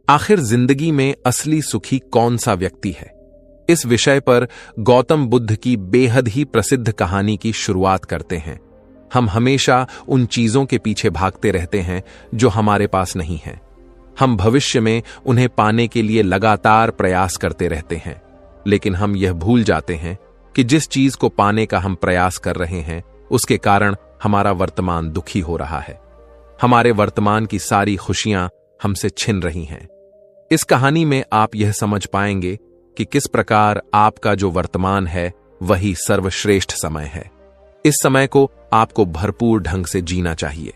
आखिर जिंदगी में असली सुखी कौन सा व्यक्ति है? इस विषय पर गौतम बुद्ध की बेहद ही प्रसिद्ध कहानी की शुरुआत करते हैं। हम हमेशा उन चीजों के पीछे भागते रहते हैं जो हमारे पास नहीं हैं। हम भविष्य में उन्हें पाने के लिए लगातार प्रयास करते रहते हैं, लेकिन हम यह भूल जाते हैं कि जिस चीज को पाने का हम प्रयास कर रहे हैं उसके कारण हमारा वर्तमान दुखी हो रहा है। हमारे वर्तमान की सारी खुशियां हमसे छिन रही हैं। इस कहानी में आप यह समझ पाएंगे कि किस प्रकार आपका जो वर्तमान है वही सर्वश्रेष्ठ समय है। इस समय को आपको भरपूर ढंग से जीना चाहिए,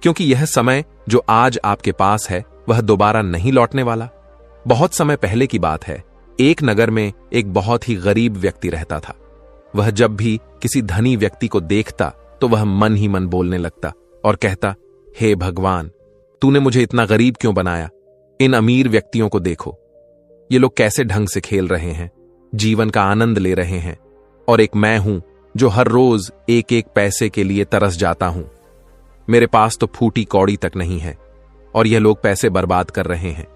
क्योंकि यह समय जो आज आपके पास है वह दोबारा नहीं लौटने वाला। बहुत समय पहले की बात है, एक नगर में एक बहुत ही गरीब व्यक्ति रहता था। वह जब भी किसी धनी व्यक्ति को देखता तो वह मन ही मन बोलने लगता और कहता, हे भगवान, तूने मुझे इतना गरीब क्यों बनाया? इन अमीर व्यक्तियों को देखो, ये लोग कैसे ढंग से खेल रहे हैं, जीवन का आनंद ले रहे हैं, और एक मैं हूं जो हर रोज एक एक पैसे के लिए तरस जाता हूं। मेरे पास तो फूटी कौड़ी तक नहीं है और यह लोग पैसे बर्बाद कर रहे हैं।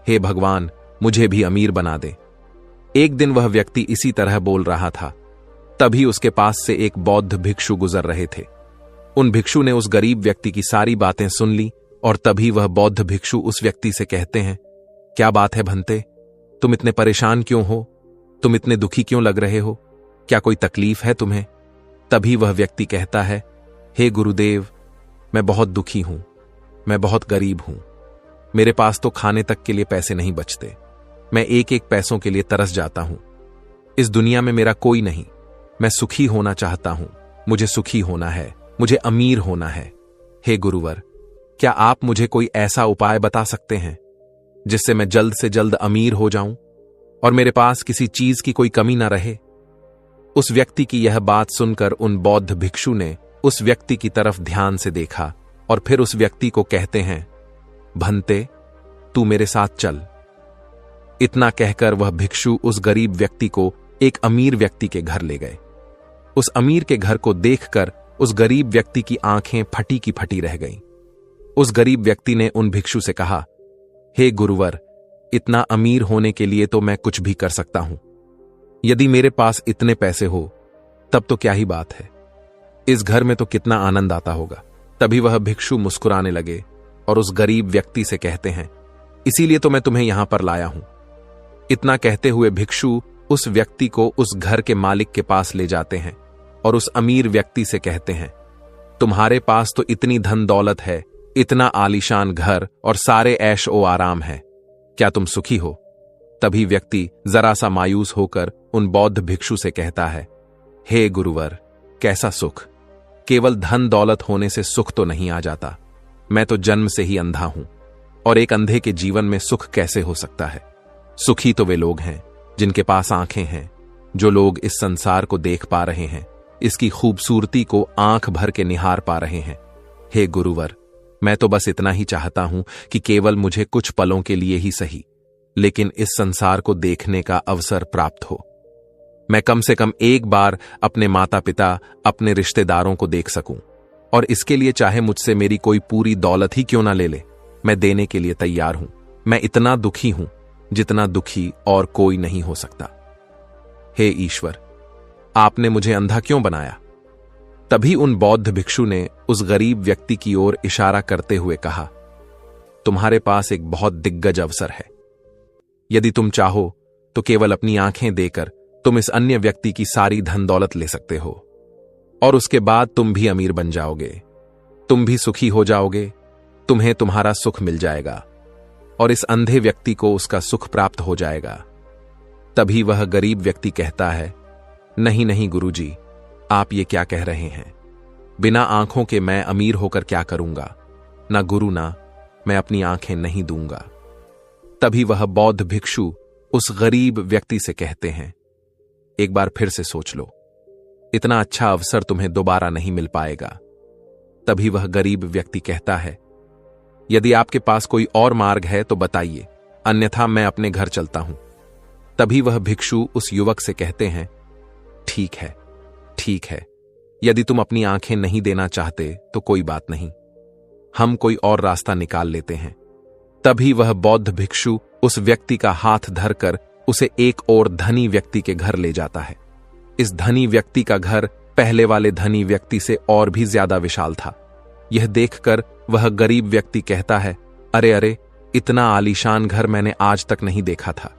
हे भगवान, मुझे भी अमीर बना दे। एक दिन वह व्यक्ति इसी तरह बोल रहा था, तभी उसके पास से एक बौद्ध भिक्षु गुजर रहे थे। उन भिक्षु ने उस गरीब व्यक्ति की सारी बातें सुन ली और तभी वह बौद्ध भिक्षु उस व्यक्ति से कहते हैं, क्या बात है भंते, तुम इतने परेशान क्यों हो? तुम इतने दुखी क्यों लग रहे हो? क्या कोई तकलीफ है तुम्हें? तभी वह व्यक्ति कहता है, हे गुरुदेव, मैं बहुत दुखी हूं, मैं बहुत गरीब हूं। मेरे पास तो खाने तक के लिए पैसे नहीं बचते। मैं एक एक पैसों के लिए तरस जाता हूं। इस दुनिया में मेरा कोई नहीं। मैं सुखी होना चाहता हूं। मुझे सुखी होना है, मुझे अमीर होना है। हे गुरुवर, क्या आप मुझे कोई ऐसा उपाय बता सकते हैं जिससे मैं जल्द से जल्द अमीर हो जाऊं और मेरे पास किसी चीज की कोई कमी ना रहे? उस व्यक्ति की यह बात सुनकर उन बौद्ध भिक्षु ने उस व्यक्ति की तरफ ध्यान से देखा और फिर उस व्यक्ति को कहते हैं, भंते, तू मेरे साथ चल। इतना कहकर वह भिक्षु उस गरीब व्यक्ति को एक अमीर व्यक्ति के घर ले गए। उस अमीर के घर को देखकर उस गरीब व्यक्ति की आंखें फटी की फटी रह गईं। उस गरीब व्यक्ति ने उन भिक्षु से कहा, हे गुरुवर, इतना अमीर होने के लिए तो मैं कुछ भी कर सकता हूं। यदि मेरे पास इतने पैसे हो तब तो क्या ही बात है, इस घर में तो कितना आनंद आता होगा। तभी वह भिक्षु मुस्कुराने लगे और उस गरीब व्यक्ति से कहते हैं, इसीलिए तो मैं तुम्हें यहां पर लाया हूं। इतना कहते हुए भिक्षु उस व्यक्ति को उस घर के मालिक के पास ले जाते हैं और उस अमीर व्यक्ति से कहते हैं, तुम्हारे पास तो इतनी धन दौलत है, इतना आलीशान घर और सारे ऐश ओ आराम है, क्या तुम सुखी हो? तभी व्यक्ति जरा सा मायूस होकर उन बौद्ध भिक्षु से कहता है, हे गुरुवर, कैसा सुख? केवल धन दौलत होने से सुख तो नहीं आ जाता। मैं तो जन्म से ही अंधा हूं और एक अंधे के जीवन में सुख कैसे हो सकता है? सुखी तो वे लोग हैं जिनके पास आंखें हैं, जो लोग इस संसार को देख पा रहे हैं, इसकी खूबसूरती को आंख भर के निहार पा रहे हैं। हे गुरुवर, मैं तो बस इतना ही चाहता हूं कि केवल मुझे कुछ पलों के लिए ही सही, लेकिन इस संसार को देखने का अवसर प्राप्त हो। मैं कम से कम एक बार अपने माता पिता, अपने रिश्तेदारों को देख सकूं, और इसके लिए चाहे मुझसे मेरी कोई पूरी दौलत ही क्यों ना ले ले, मैं देने के लिए तैयार हूं। मैं इतना दुखी हूं जितना दुखी और कोई नहीं हो सकता। हे ईश्वर, आपने मुझे अंधा क्यों बनाया? तभी उन बौद्ध भिक्षु ने उस गरीब व्यक्ति की ओर इशारा करते हुए कहा, तुम्हारे पास एक बहुत दिग्गज अवसर है। यदि तुम चाहो तो केवल अपनी आंखें देकर तुम इस अन्य व्यक्ति की सारी धन दौलत ले सकते हो और उसके बाद तुम भी अमीर बन जाओगे। तुम भी सुखी हो जाओगे, तुम्हें तुम्हारा सुख मिल जाएगा और इस अंधे व्यक्ति को उसका सुख प्राप्त हो जाएगा। तभी वह गरीब व्यक्ति कहता है, नहीं नहीं गुरुजी, आप ये क्या कह रहे हैं? बिना आंखों के मैं अमीर होकर क्या करूंगा? ना गुरु, ना मैं अपनी आंखें नहीं दूंगा। तभी वह बौद्ध भिक्षु उस गरीब व्यक्ति से कहते हैं, एक बार फिर से सोच लो, इतना अच्छा अवसर तुम्हें दोबारा नहीं मिल पाएगा। तभी वह गरीब व्यक्ति कहता है, यदि आपके पास कोई और मार्ग है तो बताइए, अन्यथा मैं अपने घर चलता हूं। तभी वह भिक्षु उस युवक से कहते हैं, ठीक है, ठीक है, यदि तुम अपनी आंखें नहीं देना चाहते तो कोई बात नहीं, हम कोई और रास्ता निकाल लेते हैं। तभी वह बौद्ध भिक्षु उस व्यक्ति का हाथ धरकर उसे एक और धनी व्यक्ति के घर ले जाता है। इस धनी व्यक्ति का घर पहले वाले धनी व्यक्ति से और भी ज्यादा विशाल था। यह देखकर वह गरीब व्यक्ति कहता है, अरे अरे, इतना आलीशान घर मैंने आज तक नहीं देखा था।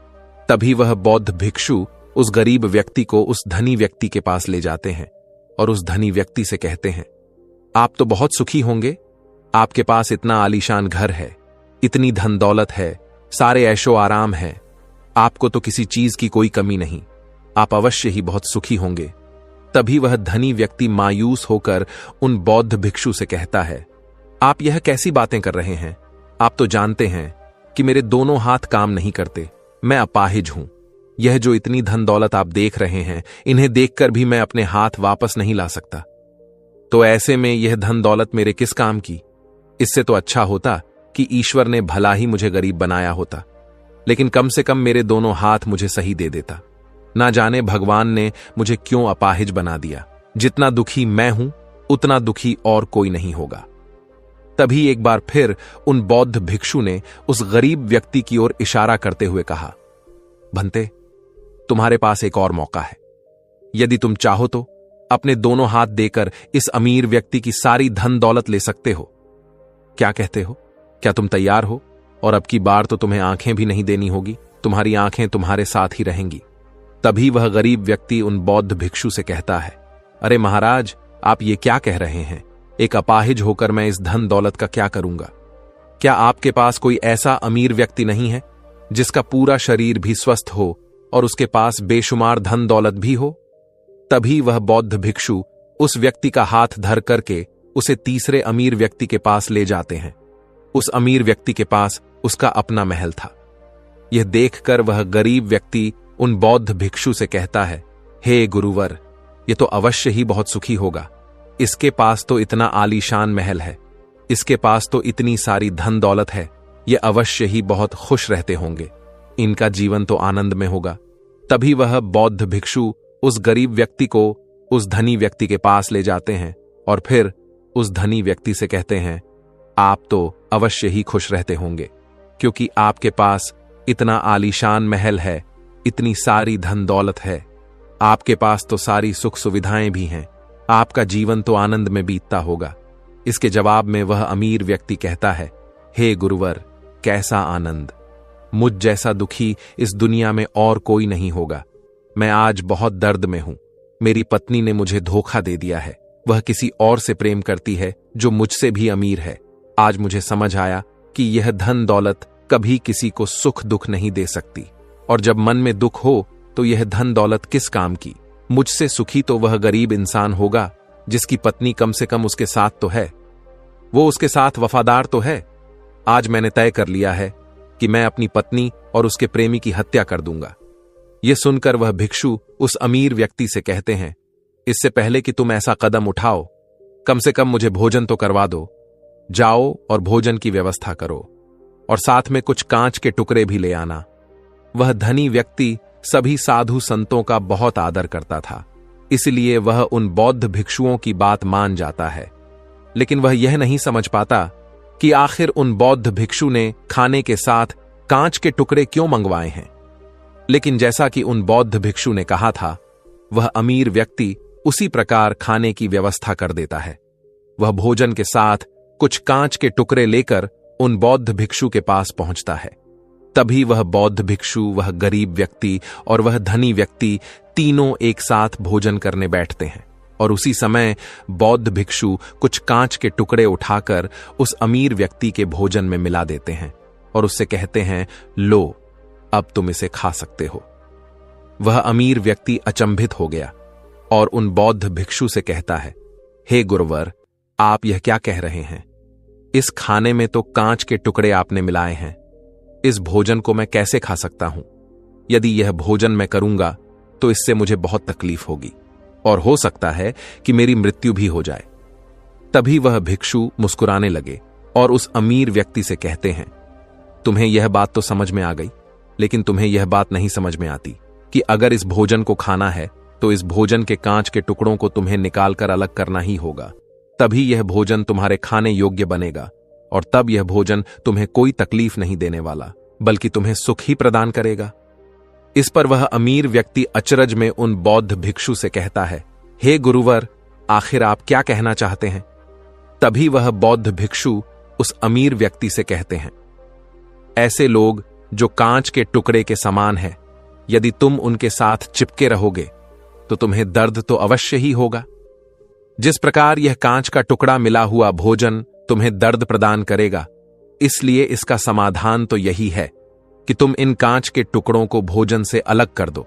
तभी वह बौद्ध भिक्षु उस गरीब व्यक्ति को उस धनी व्यक्ति के पास ले जाते हैं और उस धनी व्यक्ति से कहते हैं, आप तो बहुत सुखी होंगे, आपके पास इतना आलीशान घर है, इतनी धन दौलत है, सारे ऐशो आराम है, आपको तो किसी चीज की कोई कमी नहीं, आप अवश्य ही बहुत सुखी होंगे। तभी वह धनी व्यक्ति मायूस होकर उन बौद्ध भिक्षु से कहता है, आप यह कैसी बातें कर रहे हैं? आप तो जानते हैं कि मेरे दोनों हाथ काम नहीं करते, मैं अपाहिज हूं। यह जो इतनी धन दौलत आप देख रहे हैं, इन्हें देखकर भी मैं अपने हाथ वापस नहीं ला सकता। तो ऐसे में यह धन दौलत मेरे किस काम की? इससे तो अच्छा होता कि ईश्वर ने भला ही मुझे गरीब बनाया होता, लेकिन कम से कम मेरे दोनों हाथ मुझे सही दे देता। ना जाने भगवान ने मुझे क्यों अपाहिज बना दिया। जितना दुखी मैं हूं, उतना दुखी और कोई नहीं होगा। तभी एक बार फिर उन बौद्ध भिक्षु ने उस गरीब व्यक्ति की ओर इशारा करते हुए कहा, भंते, तुम्हारे पास एक और मौका है। यदि तुम चाहो तो अपने दोनों हाथ देकर इस अमीर व्यक्ति की सारी धन दौलत ले सकते हो। क्या कहते हो? क्या तुम तैयार हो? और अब की बार तो तुम्हें आंखें भी नहीं देनी होगी, तुम्हारी आंखें तुम्हारे साथ ही रहेंगी। तभी वह गरीब व्यक्ति उन बौद्ध भिक्षु से कहता है, अरे महाराज, आप ये क्या कह रहे हैं? एक अपाहिज होकर मैं इस धन दौलत का क्या करूंगा? क्या आपके पास कोई ऐसा अमीर व्यक्ति नहीं है जिसका पूरा शरीर भी स्वस्थ हो और उसके पास बेशुमार धन दौलत भी हो? तभी वह बौद्ध भिक्षु उस व्यक्ति का हाथ धर करके उसे तीसरे अमीर व्यक्ति के पास ले जाते हैं। उस अमीर व्यक्ति के पास उसका अपना महल था। यह देखकर वह गरीब व्यक्ति उन बौद्ध भिक्षु से कहता है, हे गुरुवर, यह तो अवश्य ही बहुत सुखी होगा। इसके पास तो इतना आलीशान महल है, इसके पास तो इतनी सारी धन दौलत है, ये अवश्य ही बहुत खुश रहते होंगे, इनका जीवन तो आनंद में होगा। तभी वह बौद्ध भिक्षु उस गरीब व्यक्ति को उस धनी व्यक्ति के पास ले जाते हैं और फिर उस धनी व्यक्ति से कहते हैं, आप तो अवश्य ही खुश रहते होंगे, क्योंकि आपके पास इतना आलीशान महल है, इतनी सारी धन दौलत है, आपके पास तो सारी सुख सुविधाएं भी हैं, आपका जीवन तो आनंद में बीतता होगा। इसके जवाब में वह अमीर व्यक्ति कहता है, हे गुरुवर, कैसा आनंद! मुझ जैसा दुखी इस दुनिया में और कोई नहीं होगा। मैं आज बहुत दर्द में हूं। मेरी पत्नी ने मुझे धोखा दे दिया है, वह किसी और से प्रेम करती है जो मुझसे भी अमीर है। आज मुझे समझ आया कि यह धन दौलत कभी किसी को सुख दुख नहीं दे सकती, और जब मन में दुख हो तो यह धन दौलत किस काम की। मुझसे सुखी तो वह गरीब इंसान होगा जिसकी पत्नी कम से कम उसके साथ तो है, वो उसके साथ वफादार तो है। आज मैंने तय कर लिया है कि मैं अपनी पत्नी और उसके प्रेमी की हत्या कर दूंगा। यह सुनकर वह भिक्षु उस अमीर व्यक्ति से कहते हैं, इससे पहले कि तुम ऐसा कदम उठाओ, कम से कम मुझे भोजन तो करवा दो। जाओ और भोजन की व्यवस्था करो, और साथ में कुछ कांच के टुकड़े भी ले आना। वह धनी व्यक्ति सभी साधु संतों का बहुत आदर करता था, इसलिए वह उन बौद्ध भिक्षुओं की बात मान जाता है। लेकिन वह यह नहीं समझ पाता कि आखिर उन बौद्ध भिक्षु ने खाने के साथ कांच के टुकड़े क्यों मंगवाए हैं। लेकिन जैसा कि उन बौद्ध भिक्षु ने कहा था, वह अमीर व्यक्ति उसी प्रकार खाने की व्यवस्था कर देता है। वह भोजन के साथ कुछ कांच के टुकड़े लेकर उन बौद्ध भिक्षु के पास पहुंचता है। तभी वह बौद्ध भिक्षु, वह गरीब व्यक्ति और वह धनी व्यक्ति तीनों एक साथ भोजन करने बैठते हैं, और उसी समय बौद्ध भिक्षु कुछ कांच के टुकड़े उठाकर उस अमीर व्यक्ति के भोजन में मिला देते हैं और उससे कहते हैं, लो, अब तुम इसे खा सकते हो। वह अमीर व्यक्ति अचंभित हो गया और उन बौद्ध भिक्षु से कहता है, हे गुरुवर, आप यह क्या कह रहे हैं? इस खाने में तो कांच के टुकड़े आपने मिलाए हैं। इस भोजन को मैं कैसे खा सकता हूं? यदि यह भोजन मैं करूंगा तो इससे मुझे बहुत तकलीफ होगी और हो सकता है कि मेरी मृत्यु भी हो जाए। तभी वह भिक्षु मुस्कुराने लगे और उस अमीर व्यक्ति से कहते हैं, तुम्हें यह बात तो समझ में आ गई, लेकिन तुम्हें यह बात नहीं समझ में आती कि अगर इस भोजन को खाना है तो इस भोजन के कांच के टुकड़ों को तुम्हें निकालकर अलग करना ही होगा। तभी यह भोजन तुम्हारे खाने योग्य बनेगा और तब यह भोजन तुम्हें कोई तकलीफ नहीं देने वाला, बल्कि तुम्हें सुख ही प्रदान करेगा। इस पर वह अमीर व्यक्ति अचरज में उन बौद्ध भिक्षु से कहता है, हे गुरुवर, आखिर आप क्या कहना चाहते हैं? तभी वह बौद्ध भिक्षु उस अमीर व्यक्ति से कहते हैं, ऐसे लोग जो कांच के टुकड़े के समान हैं, यदि तुम उनके साथ चिपके रहोगे तो तुम्हें दर्द तो अवश्य ही होगा। जिस प्रकार यह कांच का टुकड़ा मिला हुआ भोजन तुम्हें दर्द प्रदान करेगा, इसलिए इसका समाधान तो यही है कि तुम इन कांच के टुकड़ों को भोजन से अलग कर दो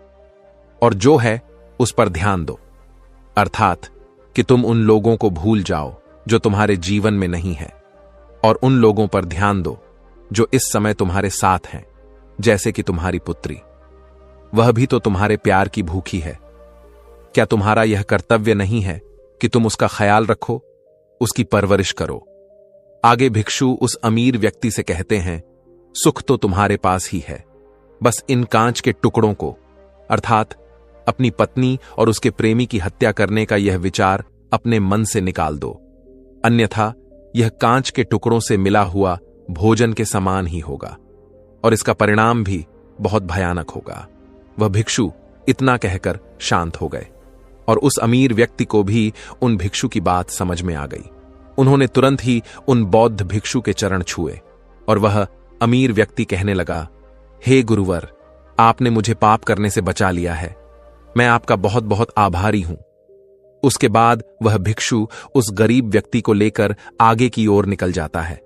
और जो है उस पर ध्यान दो, अर्थात कि तुम उन लोगों को भूल जाओ जो तुम्हारे जीवन में नहीं है और उन लोगों पर ध्यान दो जो इस समय तुम्हारे साथ हैं, जैसे कि तुम्हारी पुत्री। वह भी तो तुम्हारे प्यार की भूखी है। क्या तुम्हारा यह कर्तव्य नहीं है कि तुम उसका ख्याल रखो, उसकी परवरिश करो? आगे भिक्षु उस अमीर व्यक्ति से कहते हैं, सुख तो तुम्हारे पास ही है, बस इन कांच के टुकड़ों को, अर्थात अपनी पत्नी और उसके प्रेमी की हत्या करने का यह विचार अपने मन से निकाल दो, अन्यथा यह कांच के टुकड़ों से मिला हुआ भोजन के समान ही होगा और इसका परिणाम भी बहुत भयानक होगा। वह भिक्षु इतना कहकर शांत हो गए और उस अमीर व्यक्ति को भी उन भिक्षु की बात समझ में आ गई। उन्होंने तुरंत ही उन बौद्ध भिक्षु के चरण छुए और वह अमीर व्यक्ति कहने लगा, हे गुरुवर, आपने मुझे पाप करने से बचा लिया है, मैं आपका बहुत बहुत आभारी हूं। उसके बाद वह भिक्षु उस गरीब व्यक्ति को लेकर आगे की ओर निकल जाता है